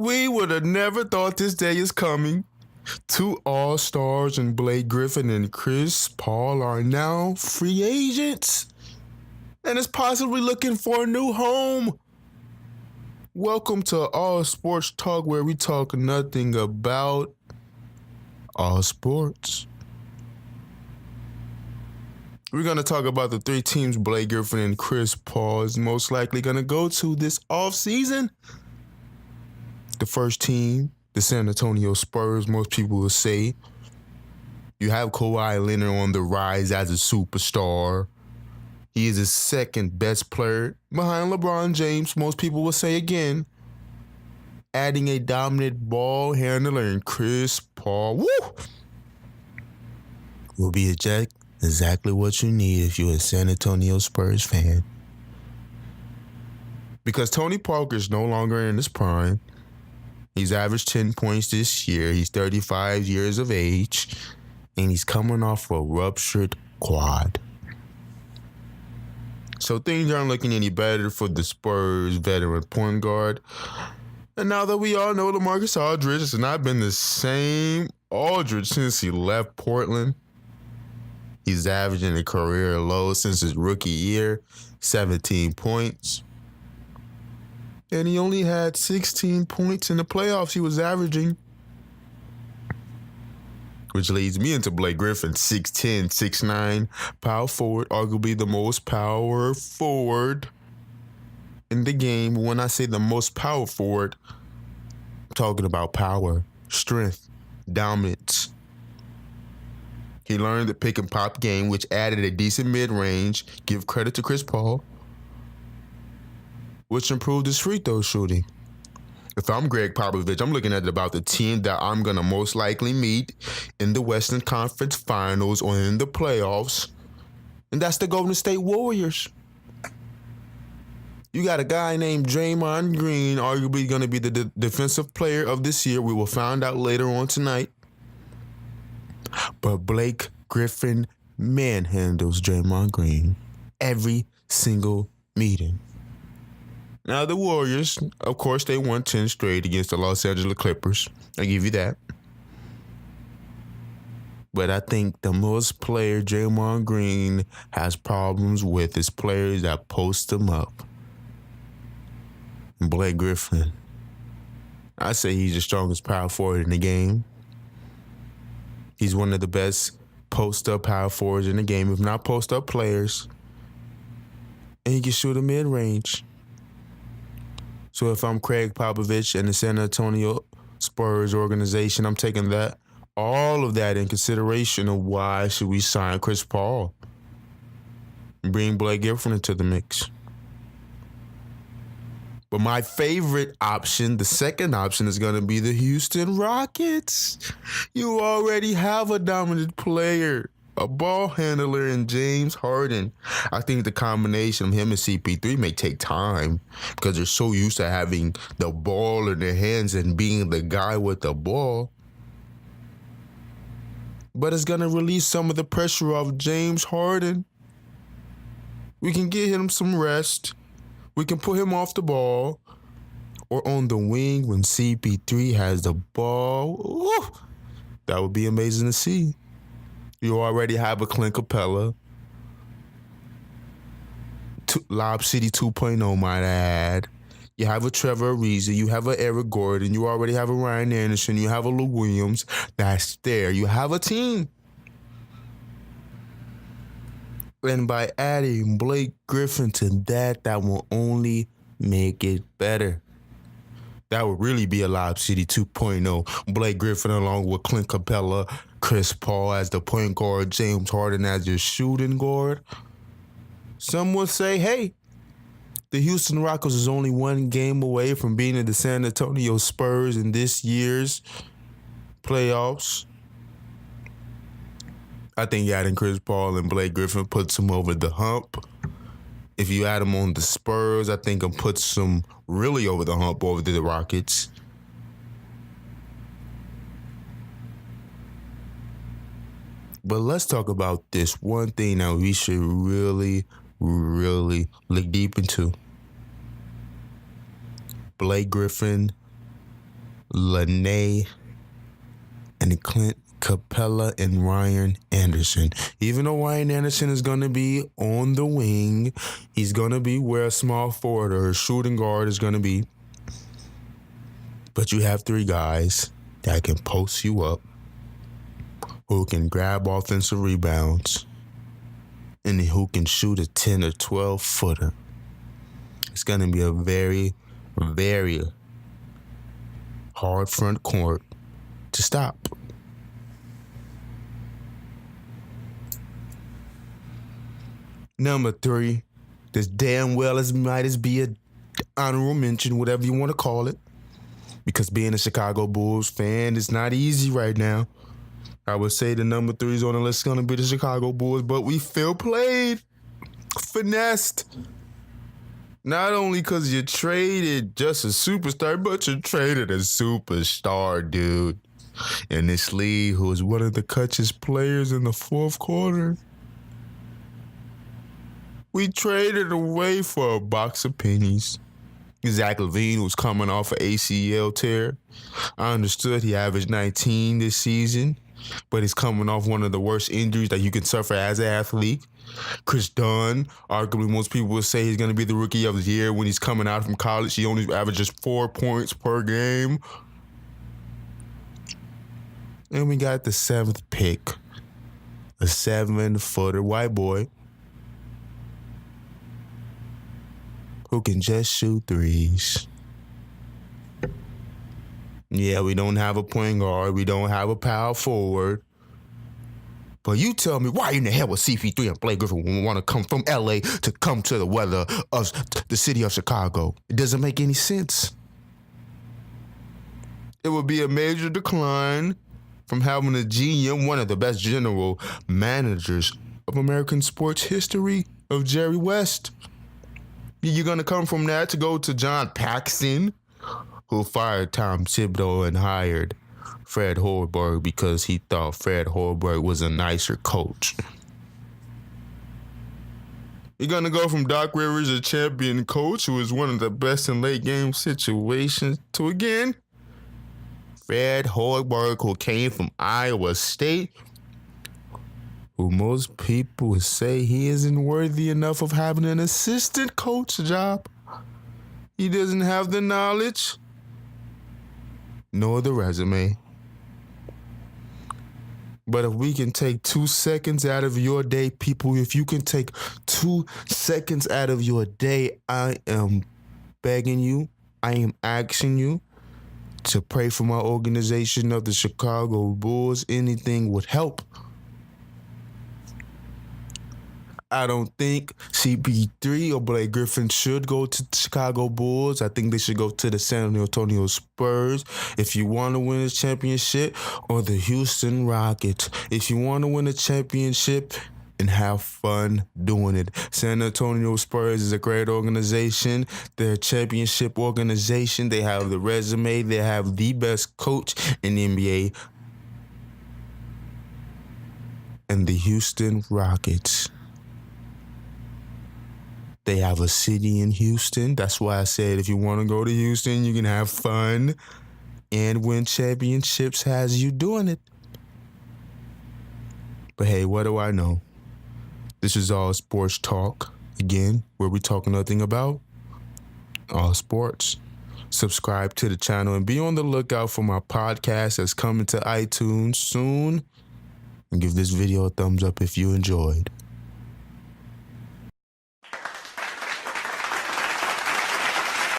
We would have never thought this day is coming. Two all-stars in Blake Griffin and Chris Paul are now free agents and is possibly looking for a new home. Welcome to All Sports Talk, where we talk nothing about all sports. We're going to talk about the three teams Blake Griffin and Chris Paul is most likely going to go to this offseason. The first team, the San Antonio Spurs, most people will say. You have Kawhi Leonard on the rise as a superstar. He is the second best player behind LeBron James, most people will say again. Adding a dominant ball handler in Chris Paul, will be exactly what you need if you're a San Antonio Spurs fan. Because Tony Parker is no longer in his prime. He's averaged 10 points this year. He's 35 years of age, and he's coming off a ruptured quad. So things aren't looking any better for the Spurs veteran point guard. And now that we all know LaMarcus Aldridge has not been the same Aldridge since he left Portland. He's averaging a career low since his rookie year, 17 points. And he only had 16 points in the playoffs he was averaging. Which leads me into Blake Griffin, 6'10", 6'9", power forward, arguably the most power forward in the game. When I say the most power forward, I'm talking about power, strength, dominance. He learned the pick and pop game, which added a decent mid-range. Give credit to Chris Paul, which improved his free throw shooting. If I'm Greg Popovich, I'm looking at about the team that I'm going to most likely meet in the Western Conference Finals or in the playoffs, and that's the Golden State Warriors. You got a guy named Draymond Green, arguably going to be the defensive player of this year. We will find out later on tonight. But Blake Griffin manhandles Draymond Green every single meeting. Now, the Warriors, of course, they won 10 straight against the Los Angeles Clippers. I give you that. But I think the most player Draymond Green has problems with is players that post him up. And Blake Griffin, I say he's the strongest power forward in the game. He's one of the best post-up power forwards in the game, if not post-up players. And he can shoot a mid-range. So if I'm Craig Popovich and the San Antonio Spurs organization, I'm taking all of that in consideration of why should we sign Chris Paul and bring Blake Griffin into the mix. But my favorite option, the second option, is going to be the Houston Rockets. You already have a dominant player, a ball handler in James Harden. I think the combination of him and CP3 may take time because they're so used to having the ball in their hands and being the guy with the ball. But it's going to release some of the pressure off James Harden. We can get him some rest. We can put him off the ball or on the wing when CP3 has the ball. Ooh, that would be amazing to see. You already have a Clint Capella. Lob City 2.0, might I add. You have a Trevor Ariza. You have a Eric Gordon. You already have a Ryan Anderson. You have a Lou Williams. That's there. You have a team. And by adding Blake Griffin to that will only make it better. That would really be a Lob City 2.0. Blake Griffin along with Clint Capella, Chris Paul as the point guard, James Harden as your shooting guard. Some will say, hey, the Houston Rockets is only one game away from beating the San Antonio Spurs in this year's playoffs. I think adding Chris Paul and Blake Griffin puts him over the hump. If you add him on the Spurs, I think it puts him really over the hump over the Rockets. But let's talk about this one thing that we should really, really look deep into. Blake Griffin Lene, and Clint Capella and Ryan Anderson. Even though Ryan Anderson is going to be on the wing, he's going to be where a small forward or a shooting guard is going to be. But you have three guys that can post you up, who can grab offensive rebounds, and who can shoot a 10 or 12 footer. It's going to be a very, very hard front court to stop. Number 3, this damn well might as be an honorable mention, whatever you want to call it, because being a Chicago Bulls fan is not easy right now. I would say the number 3 on the list is going to be the Chicago Bulls, but we feel played, finessed. Not only because you traded just a superstar, but you traded a superstar, dude, in this league who is one of the clutchest players in the fourth quarter. We traded away for a box of pennies. Zach LaVine was coming off an ACL tear. I understood he averaged 19 this season, but he's coming off one of the worst injuries that you can suffer as an athlete. Chris Dunn, arguably most people would say he's going to be the rookie of the year when he's coming out from college. He only averages 4 points per game. And we got the 7th pick, a 7-footer white boy who can just shoot threes. Yeah, we don't have a point guard. We don't have a power forward. But you tell me, why in the hell would CP3 and Blake Griffin want to come from LA to come to the weather of the city of Chicago? It doesn't make any sense. It would be a major decline from having a GM, one of the best general managers of American sports history, of Jerry West. You're going to come from that to go to John Paxson, who fired Tom Thibodeau and hired Fred Hoiberg because he thought Fred Hoiberg was a nicer coach. You're going to go from Doc Rivers, a champion coach who is one of the best in late game situations, to again Fred Hoiberg, who came from Iowa State, who most people would say he isn't worthy enough of having an assistant coach job. He doesn't have the knowledge nor the resume. But if we can take 2 seconds out of your day, people, if you can take 2 seconds out of your day, I am begging you, I am asking you to pray for my organization of the Chicago Bulls. Anything would help. I don't think CP3 or Blake Griffin should go to the Chicago Bulls. I think they should go to the San Antonio Spurs if you want to win a championship, or the Houston Rockets if you want to win a championship and have fun doing it. San Antonio Spurs is a great organization. They're a championship organization. They have the resume. They have the best coach in the NBA. And the Houston Rockets, they have a city in Houston. That's why I said if you want to go to Houston, you can have fun and win championships as you doing it. But hey, what do I know? This is All Sports Talk, again, where we talk nothing about all sports. Subscribe to the channel and be on the lookout for my podcast that's coming to iTunes soon. And give this video a thumbs up if you enjoyed.